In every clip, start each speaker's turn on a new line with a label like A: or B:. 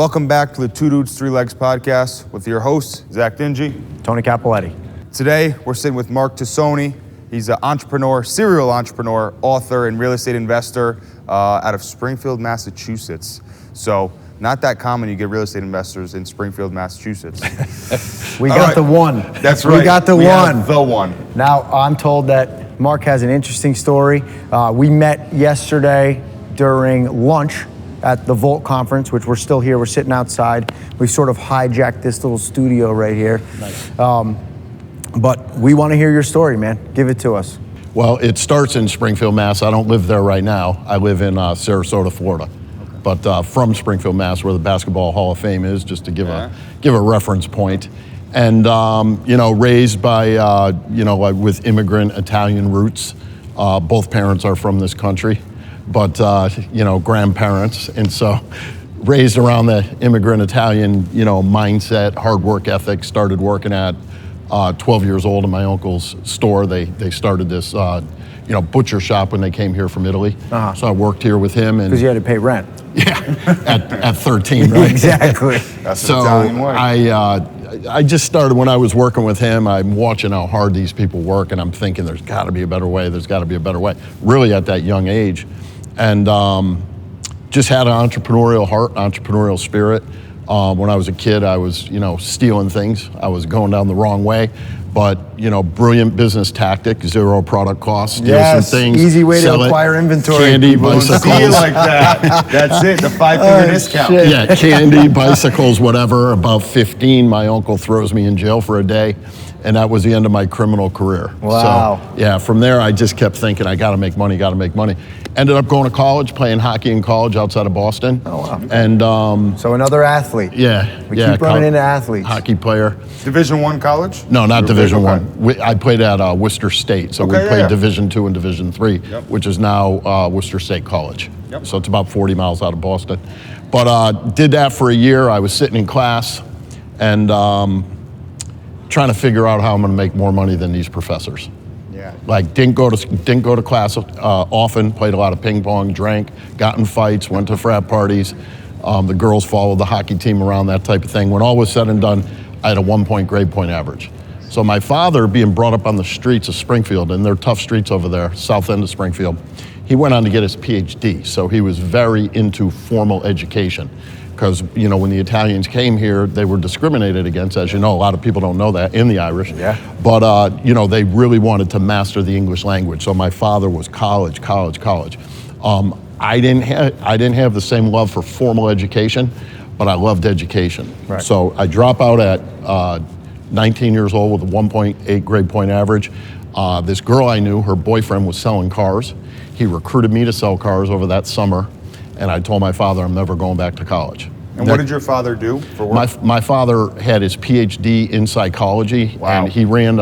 A: Welcome back to the Two Dudes, Three Legs podcast with your hosts, Zach Dingy,
B: Tony Capoletti.
A: Today, we're sitting with Mark Tosoni. He's an entrepreneur, serial entrepreneur, author, and real estate investor out of Springfield, Massachusetts. So, not that common you get real estate investors in Springfield, Massachusetts.
B: We got the one.
A: That's right.
B: We got the one.
A: Have the one.
B: Now, I'm told that Mark has an interesting story. We met yesterday during lunch at the Volt conference, which we're still here. We're sitting outside. We sort of hijacked this little studio right here.
C: Nice.
B: But we want to hear your story, man. Give it to us.
C: Well, it starts in Springfield, Mass. I don't live there right now. I live in Sarasota, Florida. Okay. But from Springfield, Mass, where the Basketball Hall of Fame is, just to give a reference point. And raised by with immigrant Italian roots. Both parents are from this country, but grandparents, and so raised around the immigrant Italian mindset, hard work ethic. Started working at 12 years old in my uncle's store. They started this butcher shop when they came here from Italy. Uh-huh. So I worked here with him, and
B: because you had to pay rent.
C: Yeah, at 13, right?
B: Exactly.
A: That's the Italian way.
C: I just started when I was working with him. I'm watching how hard these people work, and I'm thinking there's got to be a better way. There's got to be a better way. Really, at that young age, and just had an entrepreneurial heart, entrepreneurial spirit. When I was a kid, I was stealing things. I was going down the wrong way, but brilliant business tactic, zero product cost.
B: Yes,
C: some things,
B: easy way to acquire inventory.
C: Candy, bicycles.
A: See it like that. That's it. The 5-figure discount.
B: Shit.
C: Yeah, candy, bicycles, whatever. About 15, my uncle throws me in jail for a day, and that was the end of my criminal career.
B: Wow.
C: So, yeah, from there I just kept thinking, I got to make money, got to make money. Ended up going to college, playing hockey in college outside of Boston.
B: Oh, wow.
C: And
B: so another athlete.
C: Yeah.
B: We keep running into athletes.
C: Hockey player.
A: Division I college?
C: No, not Division I. I played at Worcester State, so we played Division II and Division III, which is now Worcester State College. Yep. So it's about 40 miles out of Boston. But did that for a year. I was sitting in class and trying to figure out how I'm going to make more money than these professors.
A: Yeah.
C: Like didn't go to class often. Played a lot of ping pong, drank, got in fights, went to frat parties. The girls followed the hockey team around, that type of thing. When all was said and done, I had a 1 grade point average. So my father, being brought up on the streets of Springfield, and they're tough streets over there, south end of Springfield, he went on to get his PhD. So he was very into formal education. Because, when the Italians came here, they were discriminated against, as you know. A lot of people don't know that, in the Irish.
B: Yeah.
C: But, they really wanted to master the English language. So my father was college. I didn't have the same love for formal education, but I loved education.
B: Right.
C: So I drop out at 19 years old with a 1.8 grade point average. This girl I knew, her boyfriend was selling cars. He recruited me to sell cars over that summer. And I told my father I'm never going back to college.
A: And what did your father do for work?
C: My father had his PhD in psychology, and he ran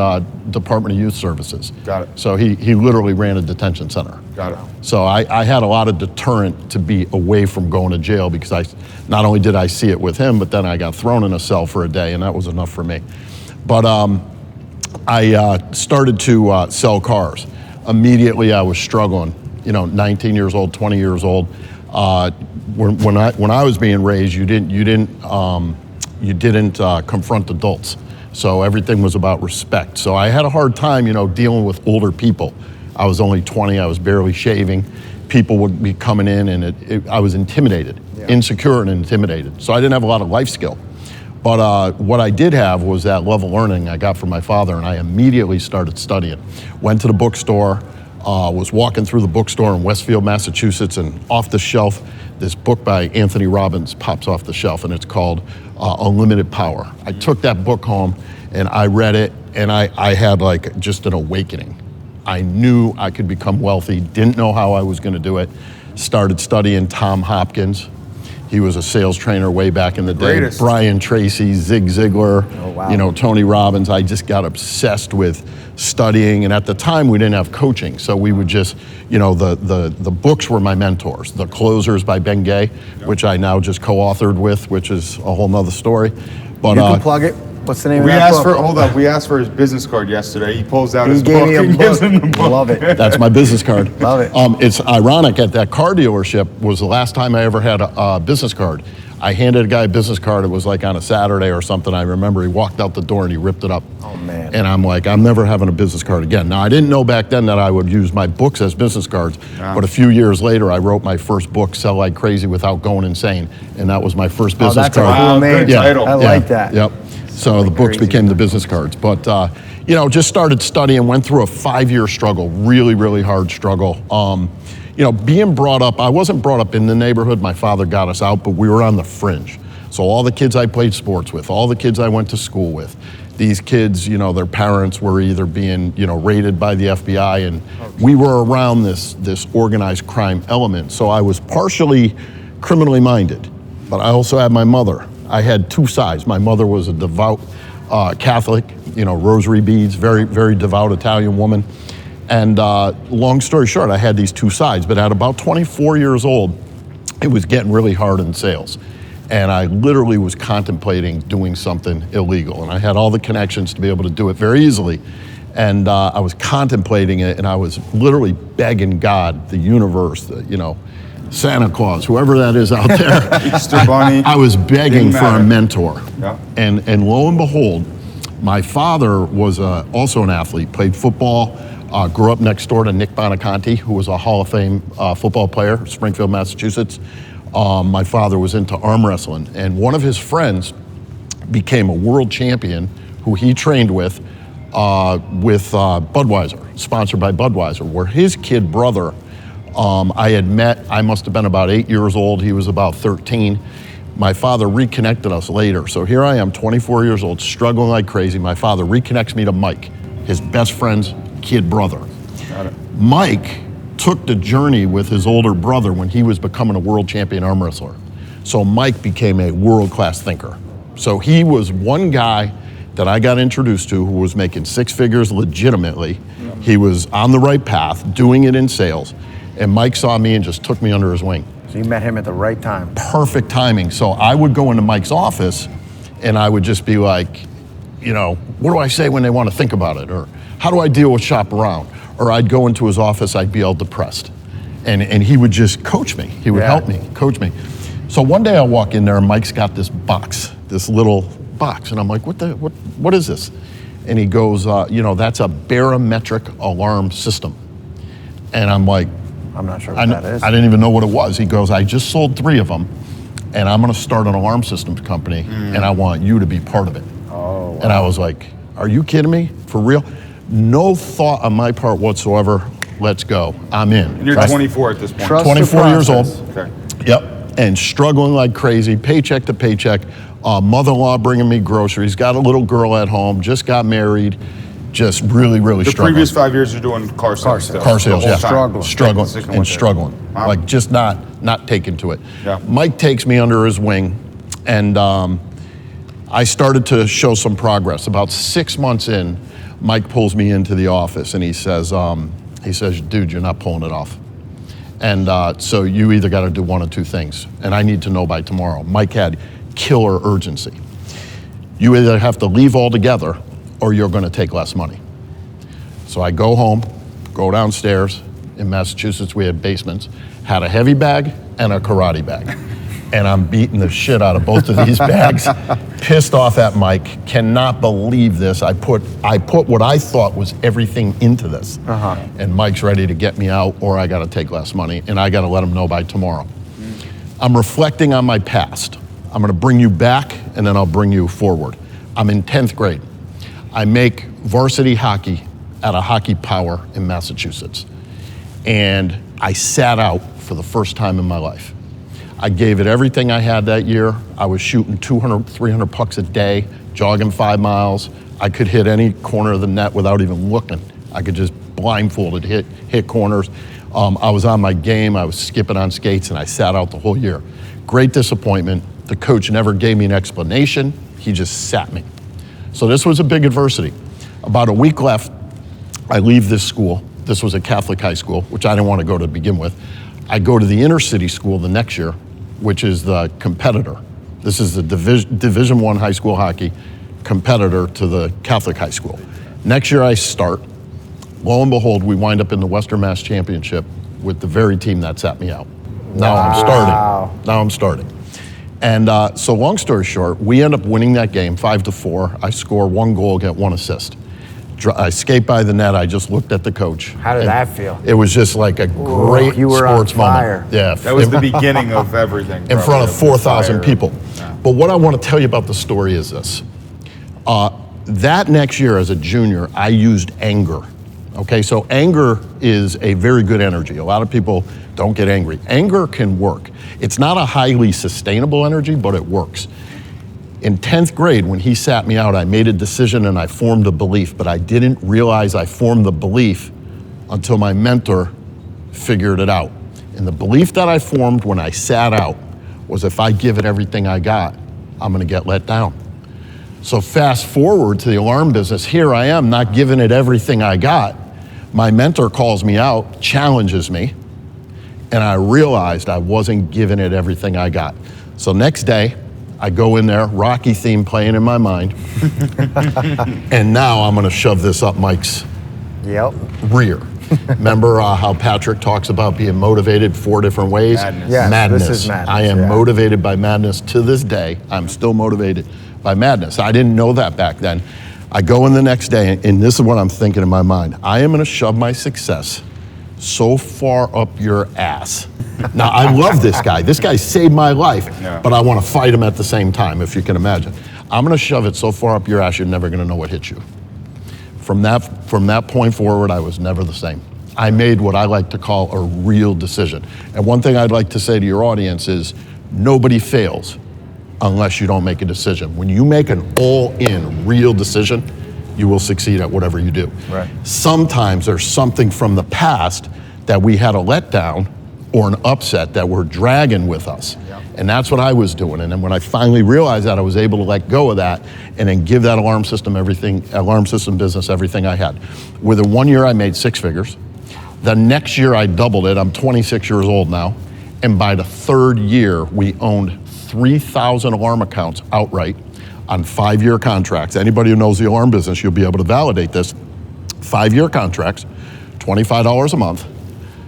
C: Department of Youth Services.
A: Got it.
C: So he literally ran a detention center.
A: Got it.
C: So I had a lot of deterrent to be away from going to jail, because not only did I see it with him, but then I got thrown in a cell for a day, and that was enough for me. But I started to sell cars. Immediately I was struggling. 19 years old, 20 years old. When I was being raised, you didn't confront adults, so everything was about respect. So I had a hard time, dealing with older people. I was only 20. I was barely shaving. People would be coming in, and I was intimidated, insecure and intimidated. So I didn't have a lot of life skill. But what I did have was that love of learning I got from my father, and I immediately started studying. Went to the bookstore. Was walking through the bookstore in Westfield, Massachusetts, and off the shelf, this book by Anthony Robbins pops off the shelf, and it's called Unlimited Power. I took that book home, and I read it, and I had just an awakening. I knew I could become wealthy, didn't know how I was going to do it. Started studying Tom Hopkins. He was a sales trainer way back in the day.
A: Greatest.
C: Brian Tracy, Zig Ziglar,
B: oh, wow.
C: Tony Robbins. I just got obsessed with studying, and at the time we didn't have coaching, so we would just, the books were my mentors. The Closers by Ben Gay, which I now just co-authored with, which is a whole nother story. But
B: you can plug it. What's the name
A: We
B: of that
A: asked
B: book?
A: for, hold up, we asked for his business card yesterday. He pulls out
B: He
A: his
B: gave
A: book
B: me a
A: and gives him the
B: book.
A: book.
B: Love it.
C: That's my business card.
B: Love it.
C: It's ironic, at that car dealership was the last time I ever had a business card. I handed a guy a business card. It was like on a Saturday or something. I remember he walked out the door and he ripped it up.
B: Oh, man.
C: And I'm like, I'm never having a business card again. Now, I didn't know back then that I would use my books as business cards, but a few years later, I wrote my first book, Sell Like Crazy Without Going Insane, and that was my first business
B: that's
C: card.
B: a cool name.
A: Good title.
B: I like that.
C: Yep. So the books became the business cards. But, you know, just started studying, went through a 5-year struggle, really, really hard struggle. You know, being brought up, I wasn't brought up in the neighborhood. My father got us out, but we were on the fringe. So all the kids I played sports with, all the kids I went to school with, these kids, you know, their parents were either being, you know, raided by the FBI, and we were around this organized crime element. So I was partially criminally minded, but I also had my mother. I had two sides. My mother was a devout Catholic, you know, rosary beads, very, very devout Italian woman. And long story short, I had these two sides, but at about 24 years old, it was getting really hard in sales. And I literally was contemplating doing something illegal. And I had all the connections to be able to do it very easily. And I was contemplating it, and I was literally begging God, the universe, you know, Santa Claus, whoever that is out there.
A: Easter Bunny.
C: I was begging for a
A: matter.
C: mentor.
A: Yeah.
C: And lo and behold, my father was also an athlete, played football, grew up next door to Nick Bonaconti, who was a Hall of Fame football player, Springfield, Massachusetts. My father was into arm wrestling, and one of his friends became a world champion who he trained with Budweiser, sponsored by Budweiser, where his kid brother I had met. I must have been about 8 years old. He was about 13. My father reconnected us later. So here I am, 24 years old, struggling like crazy. My father reconnects me to Mike, his best friend's kid brother.
A: Got it.
C: Mike took the journey with his older brother when he was becoming a world champion arm wrestler. So Mike became a world-class thinker. So he was one guy that I got introduced to who was making six figures legitimately. He was on the right path, doing it in sales. And Mike saw me and just took me under his wing.
B: So you met him at the right time.
C: Perfect timing. So I would go into Mike's office and I would just be like, you know, what do I say when they want to think about it? Or how do I deal with shop around? Or I'd go into his office, I'd be all depressed. And he would just coach me. He would help me, coach me. So one day I walk in there and Mike's got this box, this little box. And I'm like, what is this? And he goes, you know, that's a barometric alarm system. And I'm like,
B: I'm not sure what that is.
C: I didn't even know what it was. He goes, I just sold 3 of them, and I'm going to start an alarm systems company, and I want you to be part of it.
B: Oh, wow.
C: And I was like, are you kidding me? For real? No thought on my part whatsoever. Let's go. I'm in.
A: And you're 24 at this point.
B: Trust the
C: 24 years old.
B: process.
A: Okay.
C: Yep. And struggling like crazy, paycheck to paycheck. Mother-in-law bringing me groceries. Got a little girl at home. Just got married. Just really, really
A: The
C: struggling.
A: previous 5 years you're doing car sales. still.
C: Car sales,
A: The
C: yeah.
A: whole time.
C: Struggling
A: Sticking
C: and
A: with it.
C: struggling.
A: Wow.
C: Like just not taking to it.
A: Yeah.
C: Mike takes me under his wing, and I started to show some progress. About 6 months in, Mike pulls me into the office and he says, dude, you're not pulling it off. And so you either got to do one of two things, and I need to know by tomorrow. Mike had killer urgency. You either have to leave altogether or you're going to take less money. So I go home, go downstairs. In Massachusetts, we had basements, had a heavy bag and a karate bag. And I'm beating the shit out of both of these bags, pissed off at Mike, cannot believe this. I put what I thought was everything into this. And Mike's ready to get me out, or I gotta take less money, and I gotta let him know by tomorrow. I'm reflecting on my past. I'm gonna bring you back, and then I'll bring you forward. I'm in 10th grade. I make varsity hockey at a hockey power in Massachusetts. And I sat out for the first time in my life. I gave it everything I had that year. I was shooting 200, 300 pucks a day, jogging 5 miles. I could hit any corner of the net without even looking. I could just blindfolded hit corners. I was on my game. I was skipping on skates, and I sat out the whole year. Great disappointment. The coach never gave me an explanation. He just sat me. So this was a big adversity. About a week left, I leave this school. This was a Catholic high school, which I didn't want to go to begin with. I go to the inner city school the next year, which is the competitor. This is the Division I high school hockey competitor to the Catholic high school. Next year I start. Lo and behold, we wind up in the Western Mass Championship with the very team that sat me out. Now I'm starting. And so long story short, we end up winning that game 5-4. I score 1 goal, get 1 assist. I skate by the net. I just looked at the coach.
B: How did that feel?
C: It was just like a great
B: you were
C: sports
B: on fire.
C: moment. Yeah,
A: That was the beginning of everything.
C: in front of 4,000 people.
A: Yeah.
C: But what I want to tell you about the story is this. That next year as a junior, I used anger. Okay, so anger is a very good energy. A lot of people don't get angry. Anger can work. It's not a highly sustainable energy, but it works. In 10th grade, when he sat me out, I made a decision and I formed a belief, but I didn't realize I formed the belief until my mentor figured it out. And the belief that I formed when I sat out was if I give it everything I got, I'm gonna get let down. So fast forward to the alarm business, here I am not giving it everything I got. My mentor calls me out, challenges me, and I realized I wasn't giving it everything I got. So next day, I go in there, Rocky theme playing in my mind, and now I'm gonna shove this up Mike's rear. Remember how Patrick talks about being motivated 4 different ways?
A: Madness.
B: Yes,
C: Madness.
B: this is madness.
C: I am motivated by madness to this day. I'm still motivated by madness. I didn't know that back then. I go in the next day, and this is what I'm thinking in my mind. I am gonna shove my success so far up your ass. Now, I love this guy. This guy saved my life, but I wanna fight him at the same time, if you can imagine. I'm gonna shove it so far up your ass, you're never gonna know what hit you. From that point forward, I was never the same. I made what I like to call a real decision. And one thing I'd like to say to your audience is, nobody fails unless you don't make a decision. When you make an all-in real decision, you will succeed at whatever you do.
B: Right.
C: Sometimes there's something from the past that we had a letdown or an upset that we're dragging with us. And that's what I was doing. And then when I finally realized that, I was able to let go of that and then give that alarm system business everything I had. Within 1 year, I made 6 figures. The next year, I doubled it. I'm 26 years old now. And by the 3rd year, we owned 3,000 alarm accounts outright on 5-year contracts. Anybody who knows the alarm business, you'll be able to validate this. 5-year contracts, $25 a month.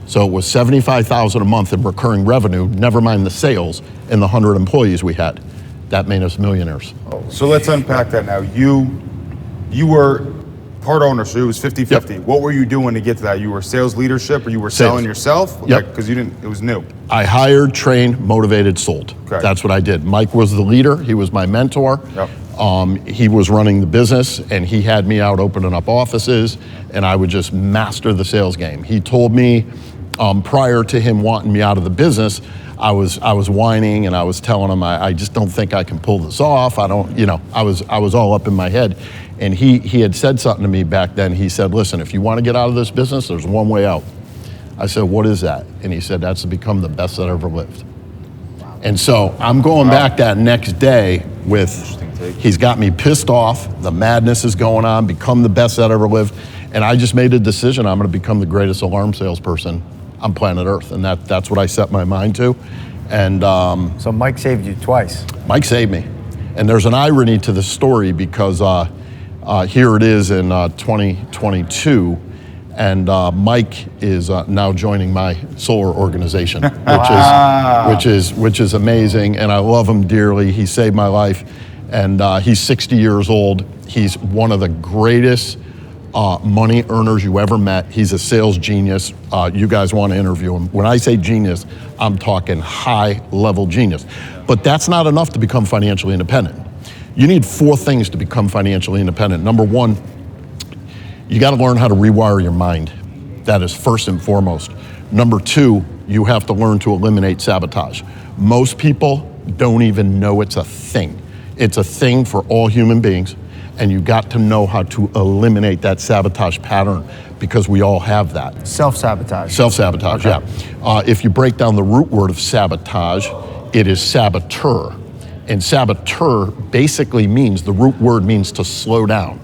C: So it was $75,000 a month in recurring revenue, never mind the sales and the 100 employees we had. That made us millionaires.
A: So let's unpack that now. You were part owner, so it was 50-50.
C: Yep.
A: What were you doing to get to that? You were sales leadership, or you were
C: Sales.
A: selling yourself?
C: Yep.
A: Because it was new.
C: I hired, trained, motivated, sold.
A: Okay.
C: That's what I did. Mike was the leader. He was my mentor.
A: Yep.
C: He was running the business, and he had me out opening up offices, and I would just master the sales game. He told me prior to him wanting me out of the business, I was whining and I was telling him I just don't think I can pull this off. I was all up in my head. And he had said something to me back then. He said, listen, if you want to get out of this business, there's one way out. I said, what is that? And he said, that's to become the best that ever lived. And so I'm going back that next day with, he's got me pissed off, the madness is going on, become the best that ever lived. And I just made a decision, I'm going to become the greatest alarm salesperson on planet Earth. And that's what I set my mind to. And
B: So Mike saved you twice.
C: Mike saved me. And there's an irony to the story because here it is in 2022, and Mike is now joining my solar organization, which is amazing, and I love him dearly. He saved my life, and he's 60 years old. He's one of the greatest money earners you ever met. He's a sales genius. You guys want to interview him. When I say genius, I'm talking high-level genius. But that's not enough to become financially independent. You need 4 things to become financially independent. Number 1, you got to learn how to rewire your mind. That is first and foremost. Number 2, you have to learn to eliminate sabotage. Most people don't even know it's a thing. It's a thing for all human beings, and you got to know how to eliminate that sabotage pattern because we all have that.
B: Self-sabotage.
C: Self-sabotage,
B: Okay.
C: yeah. If you break down the root word of sabotage, it is saboteur. And saboteur basically means, the root word means to slow down.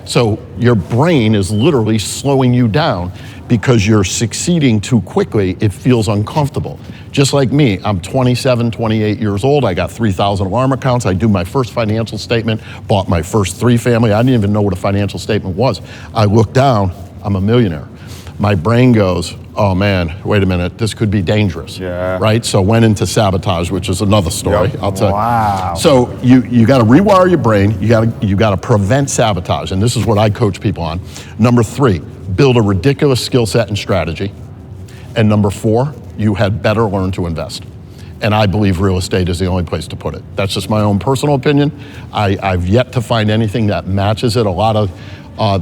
C: So your brain is literally slowing you down because you're succeeding too quickly. It feels uncomfortable. Just like me, I'm 27, 28 years old. I got 3,000 alarm accounts. I do my first financial statement, bought my first 3 family. I didn't even know what a financial statement was. I look down, I'm a millionaire. My brain goes, oh man, wait a minute, this could be dangerous.
A: Yeah.
C: Right? So went into sabotage, which is another story.
A: Yep.
C: I'll tell you.
B: Wow.
C: So you got to rewire your brain. You got to prevent sabotage, and this is what I coach people on. Number 3, build a ridiculous skill set and strategy. And number 4, you had better learn to invest. And I believe real estate is the only place to put it. That's just my own personal opinion. I've yet to find anything that matches it. A lot of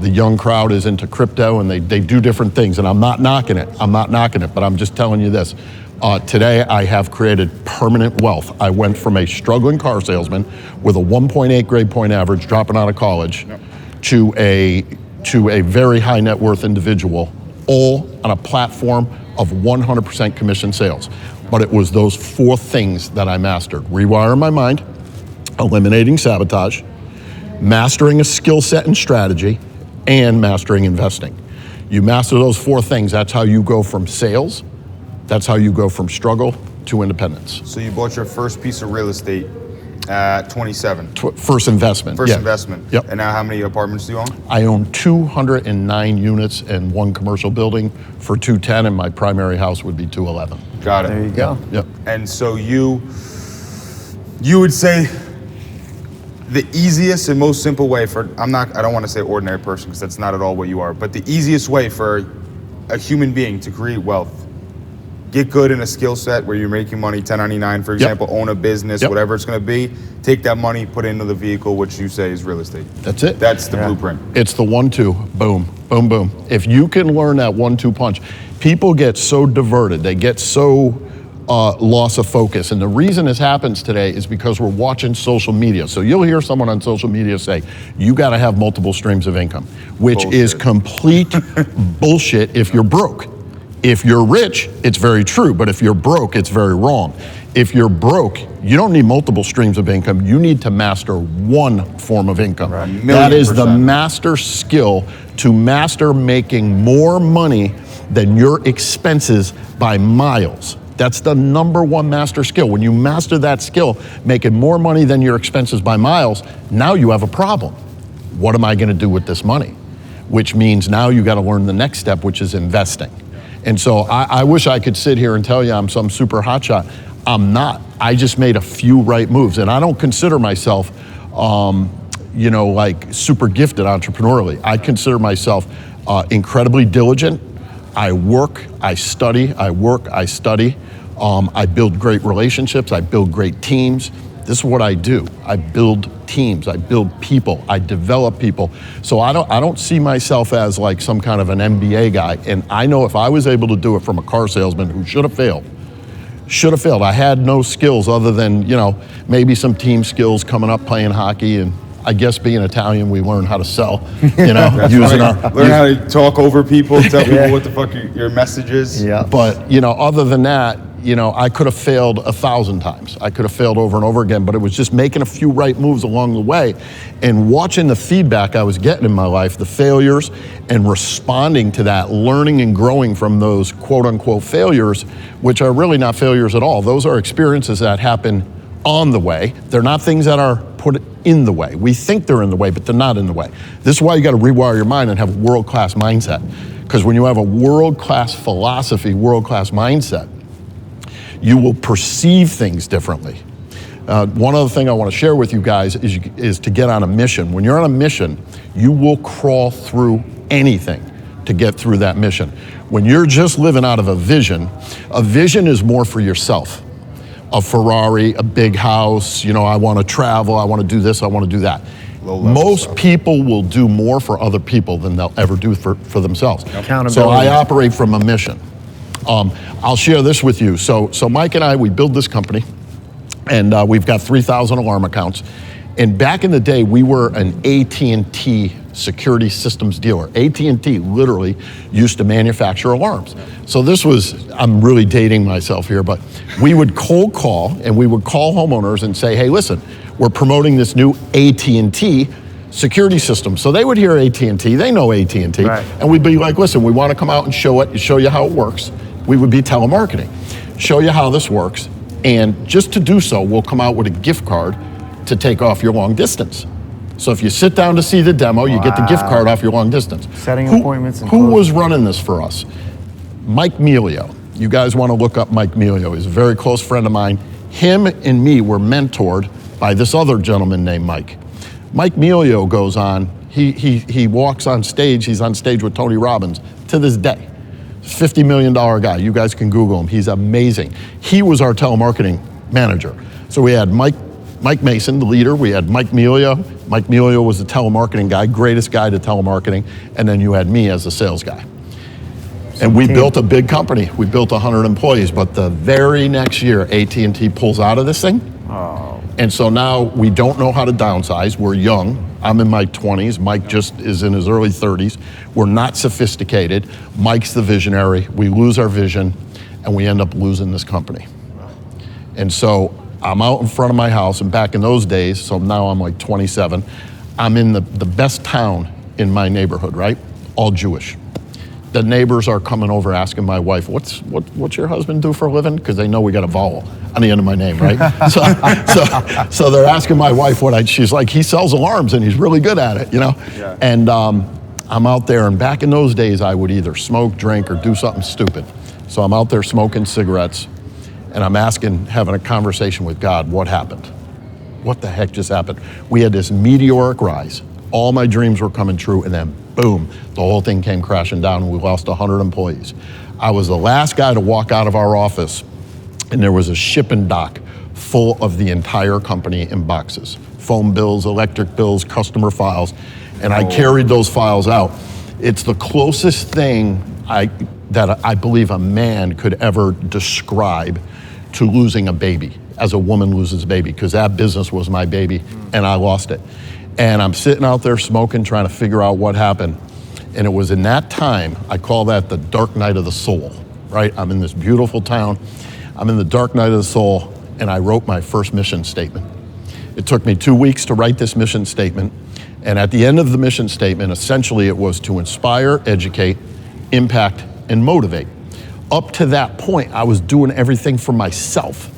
C: the young crowd is into crypto, and they do different things, and I'm not knocking it, but I'm just telling you this. Today, I have created permanent wealth. I went from a struggling car salesman with a 1.8 grade point average dropping out of college to a very high net worth individual, all on a platform of 100% commission sales. But it was those 4 things that I mastered: rewiring my mind, eliminating sabotage, mastering a skill set and strategy, and mastering investing. You master those 4 things, that's how you go from sales, that's how you go from struggle to independence.
A: So you bought your first piece of real estate at 27.
C: First investment.
A: First
C: yeah.
A: investment.
C: Yep.
A: And now how many apartments do you own?
C: I own 209 units and 1 commercial building for 210, and my primary house would be 211.
A: Got it.
B: There you go.
C: Yep.
A: And so you would say the easiest and most simple way for, I don't want to say ordinary person because that's not at all what you are, but the easiest way for a human being to create wealth, get good in a skill set where you're making money, 1099, for example, own a business, whatever it's going to be, take that money, put it into the vehicle, which you say is real estate.
C: That's it.
A: That's the blueprint.
C: It's the 1-2, boom, boom, boom. If you can learn that 1-2 punch, people get so diverted, they get so loss of focus. And the reason this happens today is because we're watching social media. So you'll hear someone on social media say, you got to have multiple streams of income, which is complete bullshit if you're broke. If you're rich, it's very true, but if you're broke, it's very wrong. If you're broke, you don't need multiple streams of income. You need to master 1 form of income. Right. That is the master skill, to master making more money than your expenses by miles. That's the number 1 master skill. When you master that skill, making more money than your expenses by miles, now you have a problem. What am I going to do with this money? Which means now you got to learn the next step, which is investing. And so I wish I could sit here and tell you I'm some super hotshot. I'm not. I just made a few right moves, and I don't consider myself, like super gifted entrepreneurially. I consider myself incredibly diligent. I work, I study, I work, I study. I build great relationships, I build great teams. This is what I do. I build teams, I build people, I develop people. So I don't see myself as like some kind of an MBA guy. And I know if I was able to do it from a car salesman who should have failed. I had no skills other than, maybe some team skills coming up playing hockey, and I guess being Italian, we learn how to sell, using
A: learn how to talk over people, tell people what the fuck your message is.
B: Yeah.
C: But, other than that, I could have failed 1,000 times. I could have failed over and over again, but it was just making a few right moves along the way and watching the feedback I was getting in my life, the failures, and responding to that, learning and growing from those quote unquote failures, which are really not failures at all. Those are experiences that happen on the way. They're not things that are put in the way. We think they're in the way, but they're not in the way. This is why you got to rewire your mind and have a world-class mindset. Because when you have a world-class philosophy, world-class mindset, you will perceive things differently. One other thing I want to share with you guys is to get on a mission. When you're on a mission, you will crawl through anything to get through that mission. When you're just living out of a vision is more for yourself. A Ferrari, a big house, I want to travel, I want to do this, I want to do that. Most people will do more for other people than they'll ever do for themselves. So I operate from a mission. I'll share this with you. So Mike and I, we build this company, and we've got 3,000 alarm accounts. And back in the day, we were an AT&T security systems dealer. AT&T literally used to manufacture alarms. So this was, I'm really dating myself here, but we would cold call, and we would call homeowners and say, hey, listen, we're promoting this new AT&T security system. So they would hear AT&T, they know AT&T, right. And we'd be like, listen, we want to come out and show you how it works. We would be telemarketing, show you how this works, and just to do so, we'll come out with a gift card to take off your long distance. So if you sit down to see the demo, you get the gift card off your long distance.
B: Setting appointments. And
C: who was running this for us? Mike Melio. You guys want to look up Mike Melio. He's a very close friend of mine. Him and me were mentored by this other gentleman named Mike. Mike Melio goes on, he walks on stage, he's on stage with Tony Robbins to this day. $50 million guy, you guys can Google him, he's amazing. He was our telemarketing manager. So we had Mike Mason, the leader, we had Mike Melio. Mike Melio was the telemarketing guy, greatest guy to telemarketing, and then you had me as the sales guy. And we built a big company. We built 100 employees, but the very next year, AT&T pulls out of this thing.
B: Oh.
C: And so now we don't know how to downsize. We're young. I'm in my 20s. Mike just is in his early 30s. We're not sophisticated. Mike's the visionary. We lose our vision, and we end up losing this company. And so I'm out in front of my house, and back in those days, so now I'm like 27, I'm in the best town in my neighborhood, right? All Jewish. The neighbors are coming over asking my wife, what's your husband do for a living? Because they know we got a vowel on the end of my name, right? so they're asking my wife she's like, he sells alarms and he's really good at it, you know? Yeah. And I'm out there, and back in those days, I would either smoke, drink, or do something stupid. So I'm out there smoking cigarettes, and I'm having a conversation with God, what happened? What the heck just happened? We had this meteoric rise. All my dreams were coming true, and then boom, the whole thing came crashing down, and we lost 100 employees. I was the last guy to walk out of our office, and there was a shipping dock full of the entire company in boxes. Phone bills, electric bills, customer files, and I carried those files out. It's the closest thing that I believe a man could ever describe to losing a baby, as a woman loses a baby, because that business was my baby, and I lost it. And I'm sitting out there smoking, trying to figure out what happened. And it was in that time, I call that the dark night of the soul, right? I'm in this beautiful town. I'm in the dark night of the soul, and I wrote my first mission statement. It took me 2 weeks to write this mission statement. And at the end of the mission statement, essentially it was to inspire, educate, impact, and motivate. Up to that point, I was doing everything for myself.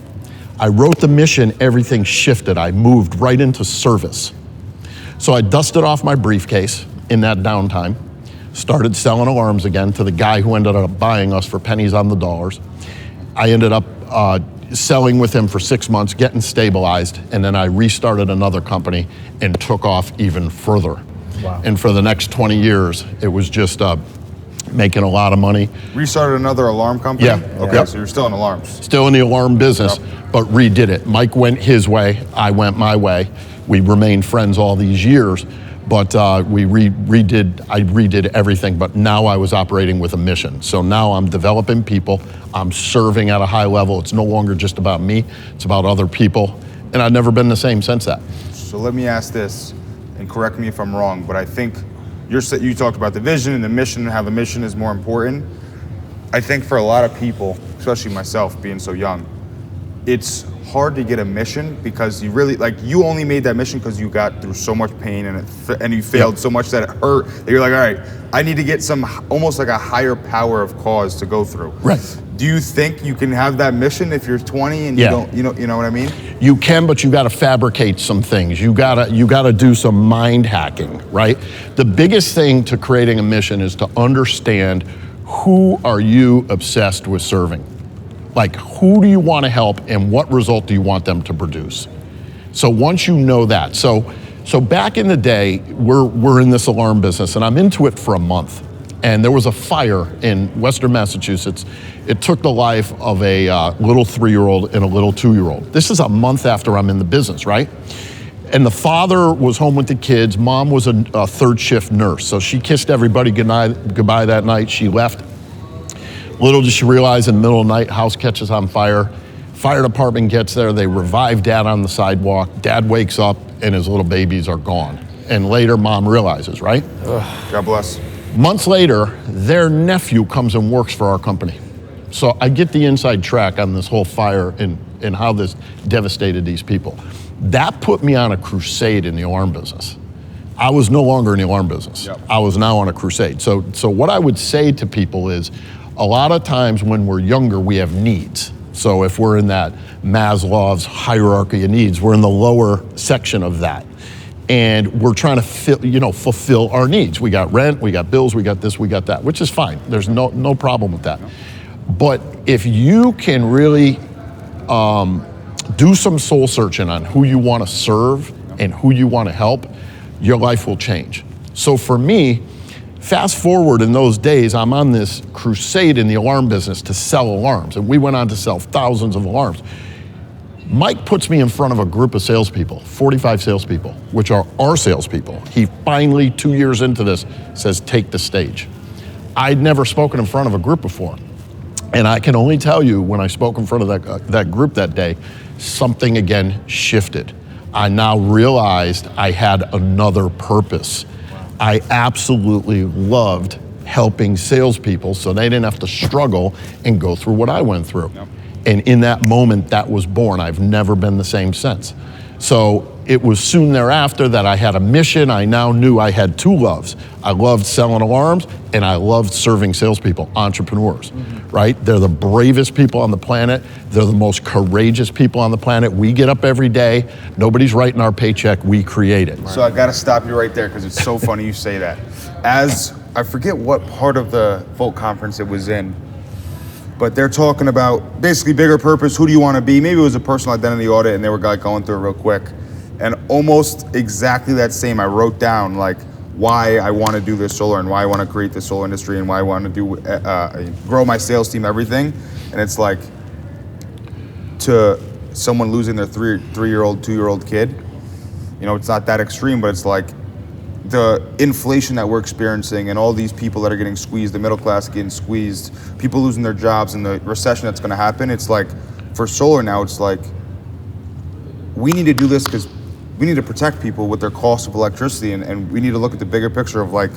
C: I wrote the mission, everything shifted. I moved right into service. So I dusted off my briefcase in that downtime, started selling alarms again to the guy who ended up buying us for pennies on the dollars. I ended up selling with him for 6 months, getting stabilized, and then I restarted another company and took off even further. Wow. And for the next 20 years, it was just making a lot of money.
A: Restarted another alarm company?
C: Yeah.
A: Okay,
C: Yep.
A: so you're still in alarms.
C: Still in the alarm business, but redid it. Mike went his way, I went my way. We remained friends all these years, but I redid everything, but now I was operating with a mission. So now I'm developing people, I'm serving at a high level. It's no longer just about me, it's about other people, and I've never been the same since that.
A: So let me ask this, and correct me if I'm wrong, but I think you talked about the vision and the mission and how the mission is more important. I think for a lot of people, especially myself being so young, it's hard to get a mission because you only made that mission because you got through so much pain and you failed so much that it hurt that you're like, all right, I need to get some almost like a higher power of cause to go through.
C: Right.
A: Do you think you can have that mission if you're 20 and you don't, you know what I mean?
C: You can, but you got to fabricate some things. You got to do some mind hacking, right? The biggest thing to creating a mission is to understand who are you obsessed with serving. Like, who do you want to help and what result do you want them to produce? So once you know that, so back in the day, we're in this alarm business, and I'm into it for a month. And there was a fire in Western Massachusetts. It took the life of a little 3-year-old and a little 2-year-old. This is a month after I'm in the business, right? And the father was home with the kids. Mom was a third shift nurse. So she kissed everybody goodbye that night. She left. Little did she realize in the middle of the night, house catches on fire. Fire department gets there. They revive Dad on the sidewalk. Dad wakes up and his little babies are gone. And later, Mom realizes, right?
A: God bless.
C: Months later, their nephew comes and works for our company. So I get the inside track on this whole fire and how this devastated these people. That put me on a crusade in the alarm business. I was no longer in the alarm business. Yep. I was now on a crusade. So what I would say to people is, a lot of times when we're younger, we have needs. So if we're in that Maslow's hierarchy of needs, we're in the lower section of that. and we're trying to fulfill our needs. We got rent, we got bills, we got this, we got that, which is fine. There's no problem with that. But if you can really do some soul searching on who you want to serve and who you want to help, your life will change. So for me, fast forward in those days, I'm on this crusade in the alarm business to sell alarms, and we went on to sell thousands of alarms. Mike puts me in front of a group of salespeople, 45 salespeople, which are our salespeople. He finally, 2 years into this, says, take the stage. I'd never spoken in front of a group before. And I can only tell you, when I spoke in front of that group that day, something again shifted. I now realized I had another purpose. I absolutely loved helping salespeople so they didn't have to struggle and go through what I went through. Yep. And in that moment, that was born. I've never been the same since. So it was soon thereafter that I had a mission. I now knew I had two loves. I loved selling alarms, and I loved serving salespeople, entrepreneurs, right? They're the bravest people on the planet. They're the most courageous people on the planet. We get up every day. Nobody's writing our paycheck. We create it.
A: So I got to stop you right there because it's so funny you say that. As I forget what part of the Volt conference it was in, but they're talking about basically bigger purpose. Who do you want to be? Maybe it was a personal identity audit, and they were going through it real quick. And almost exactly that same, I wrote down like why I want to do this solar and why I want to create the solar industry and why I want to do grow my sales team, everything. And it's like to someone losing their three-year-old, 2-year-old kid. You know, it's not that extreme, but it's like the inflation that we're experiencing and all these people that are getting squeezed, the middle class getting squeezed, people losing their jobs, and the recession that's going to happen. It's like for solar now, it's like we need to do this because we need to protect people with their cost of electricity, and we need to look at the bigger picture of like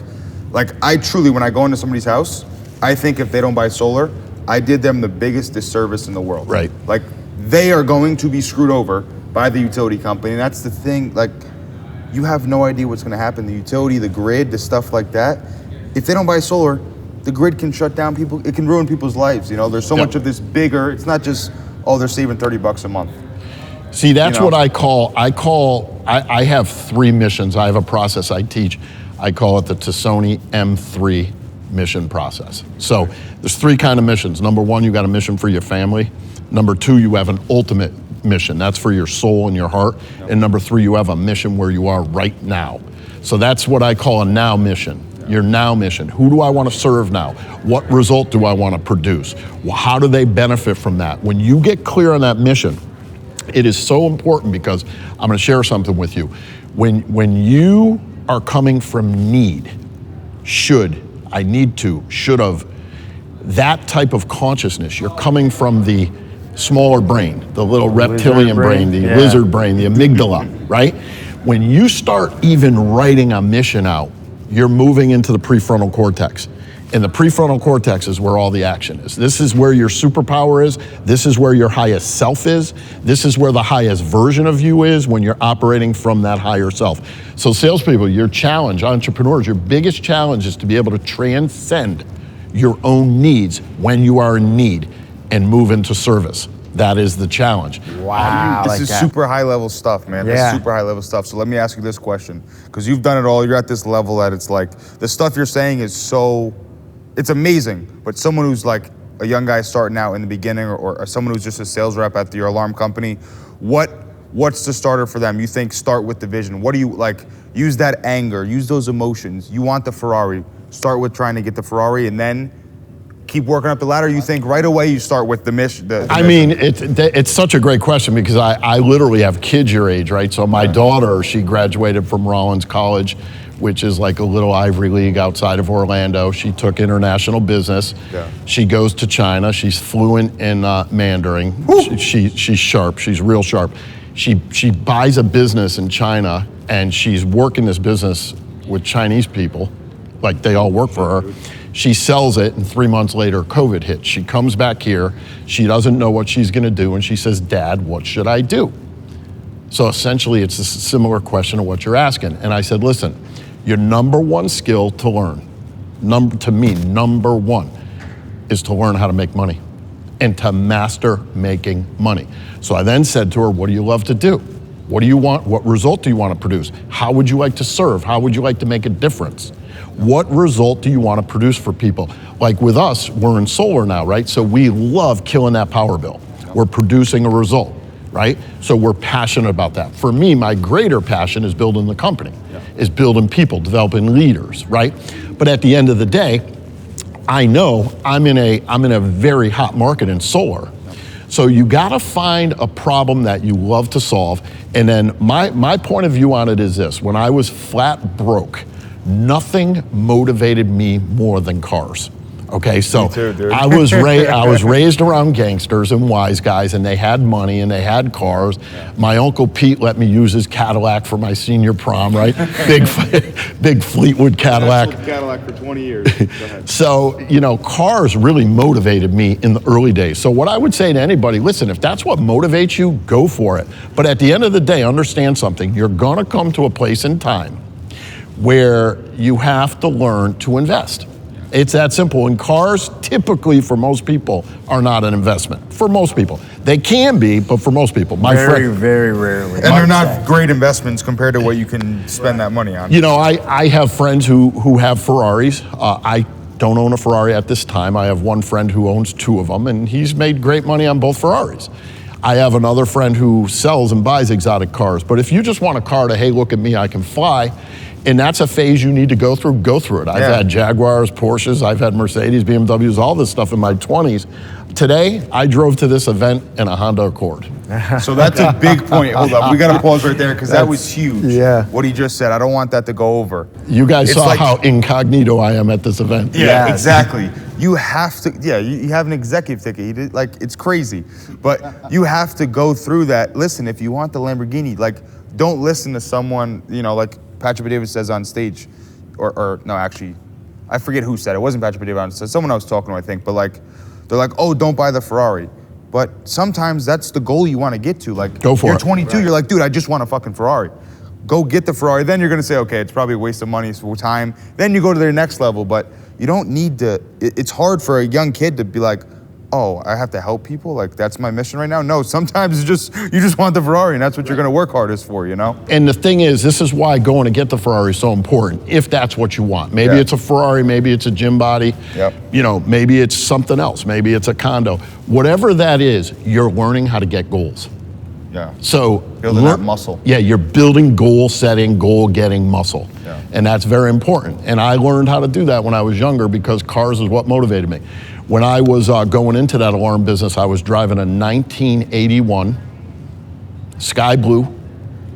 A: I truly, when I go into somebody's house, I think if they don't buy solar, I did them the biggest disservice in the world.
C: Right.
A: Like they are going to be screwed over by the utility company, and that's the thing. Like you have no idea what's going to happen. The utility, the grid, the stuff like that. If they don't buy solar, the grid can shut down people. It can ruin people's lives. You know, there's so much of this bigger. It's not just they're saving $30 a month.
C: See, that's what I call, I have 3 missions. I have a process I teach. I call it the Tosoni M3 mission process. So there's 3 kind of missions. Number 1, you got a mission for your family. Number 2, you have an ultimate mission. That's for your soul and your heart. Yep. And number 3, you have a mission where you are right now. So that's what I call a now mission. Your now mission. Who do I want to serve now? What result do I want to produce? Well, how do they benefit from that? When you get clear on that mission, it is so important because I'm going to share something with you. When you are coming from need, should, I need to, should have, that type of consciousness, you're coming from the smaller brain, the little reptilian brain, the lizard brain, the amygdala, right? When you start even writing a mission out, you're moving into the prefrontal cortex. And the prefrontal cortex is where all the action is. This is where your superpower is. This is where your highest self is. This is where the highest version of you is when you're operating from that higher self. So salespeople, your challenge, entrepreneurs, your biggest challenge is to be able to transcend your own needs when you are in need and move into service. That is the challenge.
B: Wow.
A: This is super high level stuff, man. This is super high level stuff. So let me ask you this question, because you've done it all. You're at this level that it's like, the stuff you're saying is so, it's amazing. But someone who's like a young guy starting out in the beginning, or someone who's just a sales rep at your alarm company, what's the starter for them? You think start with the vision. What do you like? Use that anger, use those emotions. You want the Ferrari. Start with trying to get the Ferrari and then keep working up the ladder. You think right away you start with the mission?
C: I mean, it's such a great question because I literally have kids your age, right? So my daughter, she graduated from Rollins College, which is like a little Ivy League outside of Orlando. She took international business. Yeah. She goes to China. She's fluent in Mandarin. She's sharp. She's real sharp. She buys a business in China, and she's working this business with Chinese people, like they all work for her. She sells it, and 3 months later, COVID hits. She comes back here. She doesn't know what she's going to do, and she says, "Dad, what should I do?" So essentially, it's a similar question of what you're asking. And I said, listen, your number 1 skill to learn, number 1, is to learn how to make money and to master making money. So I then said to her, what do you love to do? What do you want? What result do you want to produce? How would you like to serve? How would you like to make a difference? What result do you want to produce for people? Like with us, we're in solar now, right? So we love killing that power bill. We're producing a result, right? So we're passionate about that. For me, my greater passion is building the company, is building people, developing leaders, right? But at the end of the day, I know I'm in a very hot market in solar. So you gotta find a problem that you love to solve. And then my point of view on it is this: when I was flat broke, nothing motivated me more than cars. Okay, so
A: Me too, dude.
C: I was raised around gangsters and wise guys, and they had money and they had cars. My Uncle Pete let me use his Cadillac for my senior prom, right? big Fleetwood Cadillac.
A: Cadillac for 20 years. Go ahead.
C: So, cars really motivated me in the early days. So what I would say to anybody, listen, if that's what motivates you, go for it. But at the end of the day, understand something. You're gonna come to a place in time where you have to learn to invest. It's that simple. And cars, typically for most people, are not an investment. For most people. They can be, but for most people.
B: Very rarely.
A: And they're not great investments compared to what you can spend that money on.
C: I have friends who have Ferraris. I don't own a Ferrari at this time. I have one friend who owns 2 of them, and he's made great money on both Ferraris. I have another friend who sells and buys exotic cars. But if you just want a car to, hey, look at me, I can fly, and that's a phase you need to go through it. I've had Jaguars, Porsches, I've had Mercedes, BMWs, all this stuff in my 20s. Today, I drove to this event in a Honda Accord.
A: So that's a big point. Hold up, we got to pause right there because that was huge.
B: Yeah.
A: What he just said, I don't want that to go over.
C: You guys saw how incognito I am at this event.
A: Yeah, exactly. You have to, you have an executive ticket. He did, it's crazy. But you have to go through that. Listen, if you want the Lamborghini, don't listen to someone, like Patrick Davis says on stage, or no, actually, I forget who said it. It wasn't Patrick Davis on stage. Someone I was talking to, I think. But they're like, oh, don't buy the Ferrari. But sometimes that's the goal you want to get to.
C: Go for it.
A: You're 22, you're like, dude, I just want a fucking Ferrari. Go get the Ferrari. Then you're gonna say, okay, it's probably a waste of money, it's time. Then you go to their next level, but you don't need to, it's hard for a young kid to be like, oh, I have to help people? That's my mission right now? No, sometimes you just want the Ferrari, and that's what you're gonna work hardest for,
C: And the thing is, this is why going to get the Ferrari is so important, if that's what you want. Maybe it's a Ferrari, maybe it's a gym body, maybe it's something else, maybe it's a condo. Whatever that is, you're learning how to get goals.
A: Yeah.
C: So
A: building that muscle.
C: Yeah, you're building goal setting, goal getting muscle. Yeah. And that's very important. And I learned how to do that when I was younger because cars is what motivated me. When I was going into that alarm business, I was driving a 1981 sky blue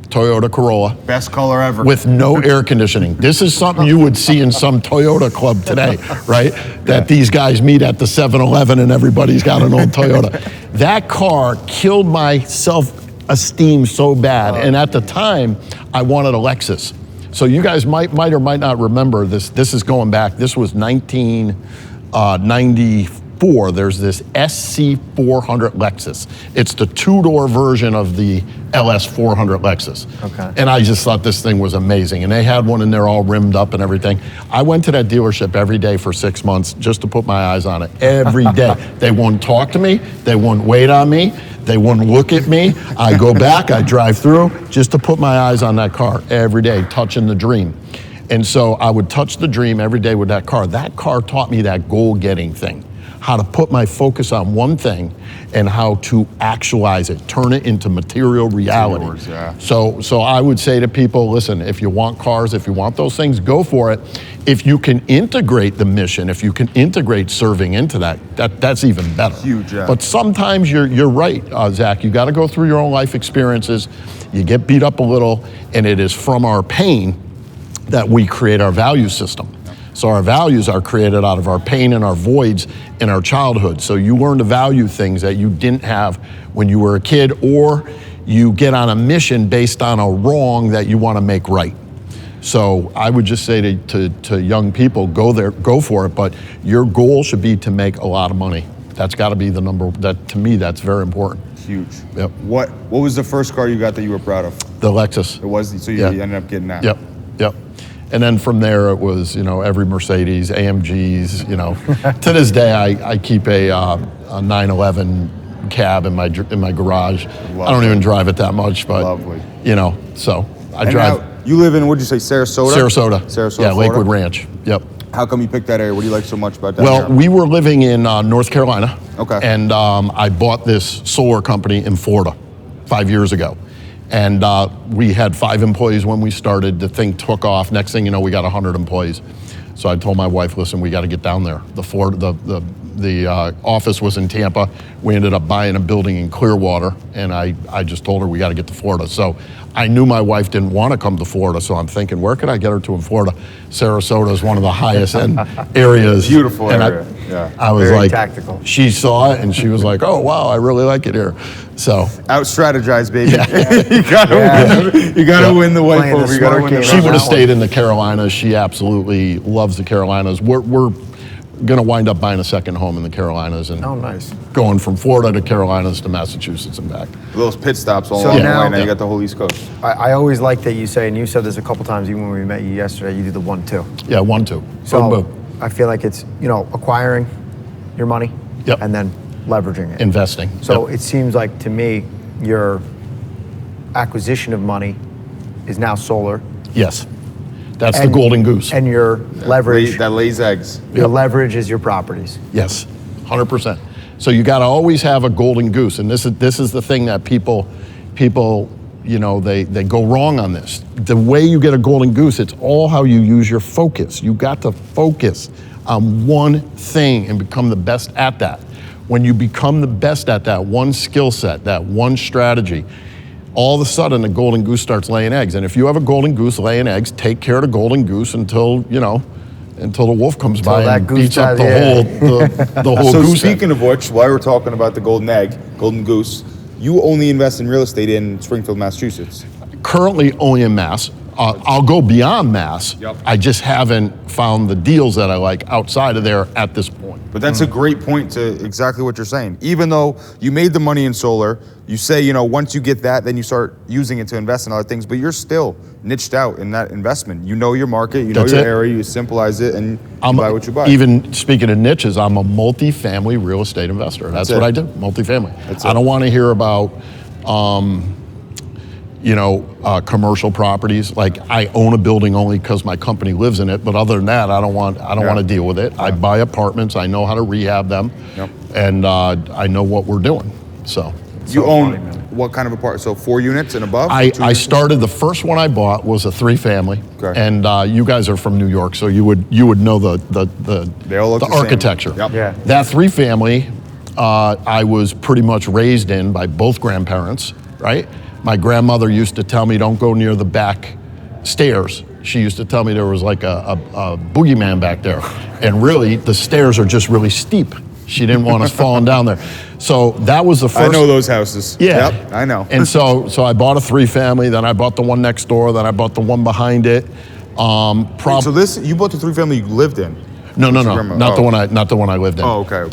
C: Toyota Corolla.
A: Best color ever.
C: With no air conditioning. This is something you would see in some Toyota club today, right? That these guys meet at the 7-Eleven and everybody's got an old Toyota. That car killed my self-esteem so bad. And at the time, I wanted a Lexus. So you guys might or might not remember this. This is going back. This was 1994. There's this SC400 Lexus. It's the 2-door version of the LS400 Lexus. Okay. And I just thought this thing was amazing. And they had one in there all rimmed up and everything. I went to that dealership every day for 6 months just to put my eyes on it. Every day. They wouldn't talk to me. They wouldn't wait on me. They wouldn't look at me. I go back, I drive through just to put my eyes on that car every day, touching the dream. And so I would touch the dream every day with that car. That car taught me that goal-getting thing, how to put my focus on one thing and how to actualize it, turn it into material reality.
A: Yours, yeah.
C: So I would say to people, listen, if you want cars, if you want those things, go for it. If you can integrate the mission, if you can integrate serving into that's even better.
A: Huge, yeah.
C: But sometimes you're right, Zach, you gotta go through your own life experiences, you get beat up a little, and it is from our pain that we create our value system. So our values are created out of our pain and our voids in our childhood. So you learn to value things that you didn't have when you were a kid, or you get on a mission based on a wrong that you want to make right. So I would just say to young people, go for it, but your goal should be to make a lot of money. That's got to be the number, to me, that's very important.
A: Huge.
C: Yep.
A: What was the first car you got that you were proud of?
C: The Lexus.
A: It was, so you ended up getting that.
C: Yep. And then from there, it was, every Mercedes, AMGs, To this day, I keep a 911 cab in my garage.
A: Lovely.
C: I don't even drive it that much, but
A: Lovely.
C: you know, so I
A: And
C: drive.
A: now, you live in, what'd you say, Sarasota?
C: Sarasota.
A: Sarasota,
C: Yeah,
A: Florida?
C: Lakewood Ranch. Yep.
A: How come you picked that area? What do you like so much about that
C: Well,
A: area?
C: we were living in North Carolina.
A: Okay.
C: And I bought this solar company in Florida 5 years ago. And we had 5 employees when we started. The thing took off. Next thing you know, we got 100 employees. So I told my wife, listen, we got to get down there. The office was in Tampa. We ended up buying a building in Clearwater, and I just told her we got to get to Florida. So I knew my wife didn't want to come to Florida, so I'm thinking, where could I get her to in Florida? Sarasota is one of the highest end areas.
A: Beautiful
C: and
A: area. Yeah.
C: I was
B: Very
C: like,
B: tactical.
C: She saw it and she was like, oh wow, I really like it here. So
A: Out strategize, baby.
C: Yeah.
A: you gotta win the wife
B: Playing the
A: over. You gotta
B: smart
A: win the
B: game.
C: she would
B: that
C: have
B: one.
C: stayed in the Carolinas. She absolutely loves the Carolinas. We're going to wind up buying a second home in the Carolinas and
B: Oh, nice.
C: going from Florida to Carolinas to Massachusetts and back.
A: Little pit stops all
B: So
A: along the
B: now-
A: way. Now
C: Yeah.
A: you got the whole East Coast.
B: I always like that you say, and you said this a couple times, even when we met you yesterday, you do the 1-2.
C: Yeah, 1-2.
B: So
C: Boom, boom.
B: I feel like it's, acquiring your money
C: Yep.
B: and then leveraging it.
C: Investing.
B: So
C: Yep.
B: it seems like to me, your acquisition of money is now solar.
C: Yes. That's the
B: And-
C: golden goose.
B: And your leverage,
A: That lays eggs.
B: your leverage is your properties.
C: Yes, 100%. So you got to always have a golden goose, and this is the thing that people, they go wrong on this. The way you get a golden goose, it's all how you use your focus. You got to focus on one thing and become the best at that. When you become the best at that one skill set, that one strategy, all of a sudden the golden goose starts laying eggs. And if you have a golden goose laying eggs, take care of the golden goose until the wolf comes by
B: that
C: and
B: goose
C: beats up
B: dies,
C: the whole
A: So
C: goose egg.
A: speaking of which, while we're talking about the golden egg, golden goose, you only invest in real estate in Springfield, Massachusetts.
C: Currently only in Mass. I'll go beyond Mass.
A: Yep.
C: I just haven't found the deals that I like outside of there at this point.
A: But that's a great point to exactly what you're saying. Even though you made the money in solar, you say, once you get that, then you start using it to invest in other things, but you're still niched out in that investment. You know your market, you know
C: That's
A: your
C: it.
A: area, you simplify it, and you buy what you buy.
C: Even speaking of niches, I'm a multifamily real estate investor. That's
A: it.
C: what I do, multifamily.
A: That's
C: I
A: it.
C: don't want to hear about, commercial properties. Like I own a building only because my company lives in it, but other than that, I don't want to deal with it. I buy apartments. I know how to rehab them,
A: Yep.
C: and I know what we're doing. So.
A: You own what kind of apartment? So 4 units and above?
C: I
A: 2 units?
C: started, the first one I bought was a 3-family,
A: Okay.
C: and you guys are from New York, so you would know the
A: They all look the same.
C: architecture.
A: Yep.
B: Yeah.
C: That 3-family, I was pretty much raised in by both grandparents. Right, my grandmother used to tell me, "Don't go near the back stairs." She used to tell me there was like a boogeyman back there, and really the stairs are just really steep. She didn't want us falling down there. So that was the first.
A: I know those houses.
C: Yeah.
A: Yep, I know.
C: And so I bought a 3-family, then I bought the one next door, then I bought the one behind it.
A: So this, you bought the 3-family you lived in?
C: No,
A: What's your grandma-
C: not
A: oh.
C: the one I lived in.
A: Oh, okay.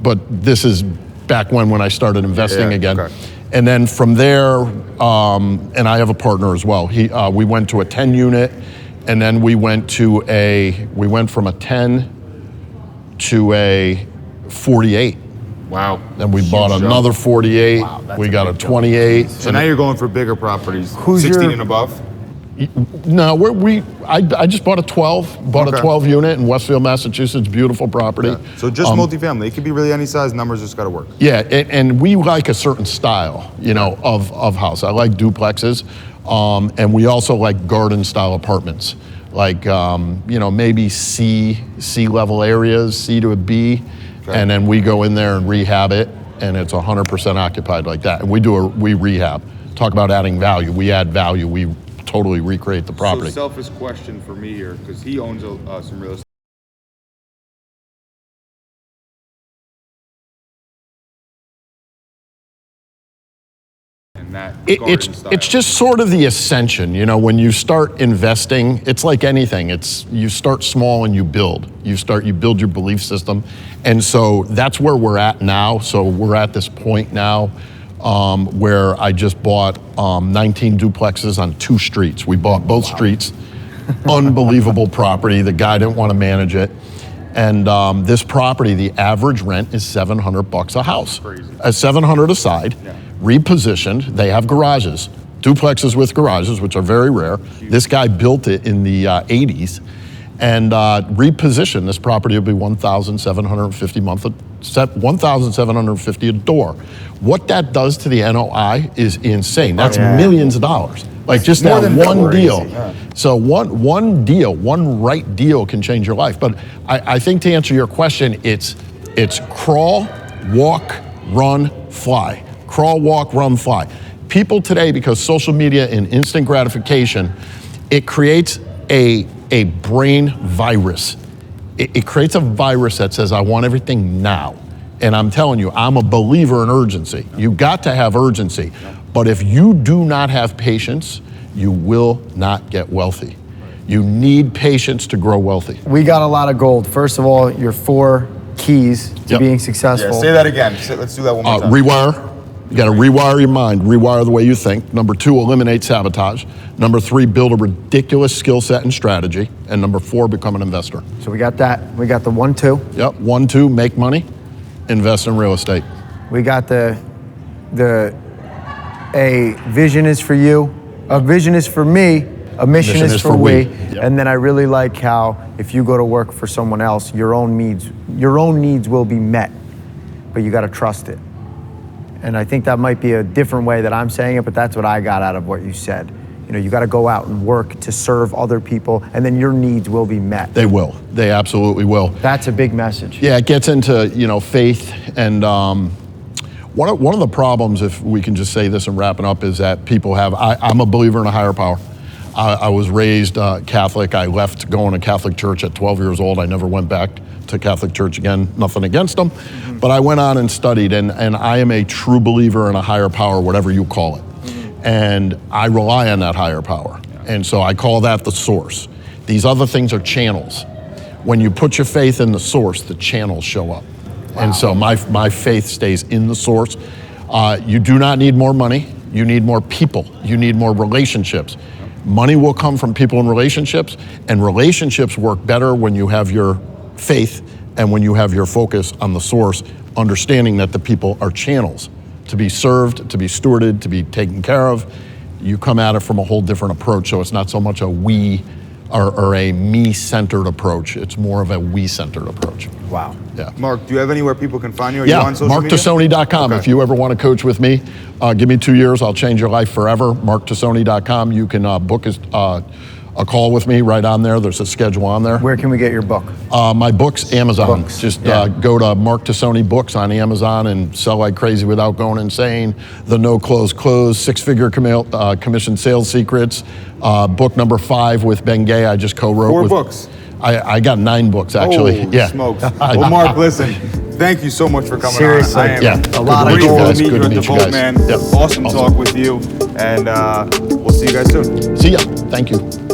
C: But this is back when I started investing
A: Yeah,
C: again.
A: okay.
C: And then from there, and I have a partner as well. We went to a 10-unit, and then we went from a 10 to a 48.
A: Wow.
C: Then we
A: Huge
C: bought
A: jump.
C: another 48.
B: that's
C: We
B: a
C: got a
B: big jump.
C: 28.
A: So now you're going for bigger properties,
B: Who's
A: 16
B: your-
A: and above?
C: No, I just bought a 12. Bought
A: Okay.
C: a 12 unit in Westfield, Massachusetts. Beautiful property.
A: So just multifamily. It could be really any size. Numbers just got to work.
C: Yeah, and we like a certain style, of house. I like duplexes, and we also like garden style apartments, like maybe C level areas, C to a B,
A: Okay.
C: and then we go in there and rehab it, and it's 100% occupied like that. And we rehab. Talk about adding value. We add value. We totally recreate the property.
A: So selfish question for me here, because he owns some real estate. And that
C: It's just sort of the ascension, when you start investing, it's like anything. You start small and you build. You build your belief system. And so that's where we're at now. So we're at this point now where I just bought 19 duplexes on 2 streets. We bought both streets. Unbelievable property. The guy didn't want to manage it. And this property, the average rent is $700 a house.
A: Crazy.
C: At $700 aside, repositioned. They have garages, duplexes with garages, which are very rare. This guy built it in the 80s, and repositioned. This property will be $1,750 a door. What that does to the NOI is insane. That's millions of dollars. Like just
A: More
C: that
A: than
C: one
A: double.
C: deal.
A: Crazy, yeah.
C: So one deal, one right deal can change your life. But I think to answer your question, it's crawl, walk, run, fly. Crawl, walk, run, fly. People today, because social media and instant gratification, it creates a brain virus. It creates a virus that says, I want everything now. And I'm telling you, I'm a believer in urgency. You got to have urgency. But if you do not have patience, you will not get wealthy. You need patience to grow wealthy.
B: We got a lot of gold. First of all, your 4 keys to being successful.
A: Yeah, say that again. Let's do that one more time.
C: Rewire. You got to rewire your mind, rewire the way you think. Number 2, eliminate sabotage. Number 3, build a ridiculous skill set and strategy. And number 4, become an investor.
B: So we got that. We got the 1, 2.
C: Yep, 1, 2, make money, invest in real estate.
B: We got a vision is for you, a vision is for me, a mission is for we.
C: Yep.
B: And then I really like how if you go to work for someone else, your own needs will be met, but you got to trust it. And I think that might be a different way that I'm saying it, but that's what I got out of what you said. You know, you got to go out and work to serve other people, and then your needs will be met.
C: They will. They absolutely will.
B: That's a big message.
C: Yeah, it gets into, faith. And one of the problems, if we can just say this and wrap it up, is that people have, I'm a believer in a higher power. I was raised Catholic. I left going to Catholic church at 12 years old. I never went back to Catholic church again, nothing against them. Mm-hmm. But I went on and studied, and I am a true believer in a higher power, whatever you call it. Mm-hmm. And I rely on that higher power. And so I call that the source. These other things are channels. When you put your faith in the source, the channels show up. Wow. And so my faith stays in the source. You do not need more money. You need more people. You need more relationships. Money will come from people and relationships work better when you have your faith and when you have your focus on the source, understanding that the people are channels to be served, to be stewarded, to be taken care of. You come at it from a whole different approach, so it's not so much a we or a me-centered approach. It's more of a we-centered approach.
B: Wow.
C: Yeah.
A: Mark, do you have anywhere people can find you? Are
C: Yeah,
A: you on social media?
C: marktosoni.com.
A: Okay.
C: If you ever want to coach with me, give me 2 years, I'll change your life forever. marktosoni.com. You can book a call with me right on there. There's a schedule on there.
B: Where can we get your book?
C: My book's Amazon.
B: Books.
C: Just go to Mark Tosoni Books on Amazon and sell like crazy without going insane. The No Close Close, 6-figure commission sales secrets. Book number 5 with Ben Gay. I just co-wrote
A: 4
C: with
A: books.
C: I got 9 books actually.
A: Oh,
C: yeah.
A: smokes. Well, Mark, listen. Thank you so much for coming
B: Seriously.
A: on. I am
C: Yeah.
B: A lot of
A: grateful
B: gold.
A: to meet
C: Good
A: you
C: to
A: at the
C: meet you
A: Vault,
C: guys.
A: man.
C: Yep.
A: Awesome talk with you, and we'll see you guys soon.
C: See ya. Thank you.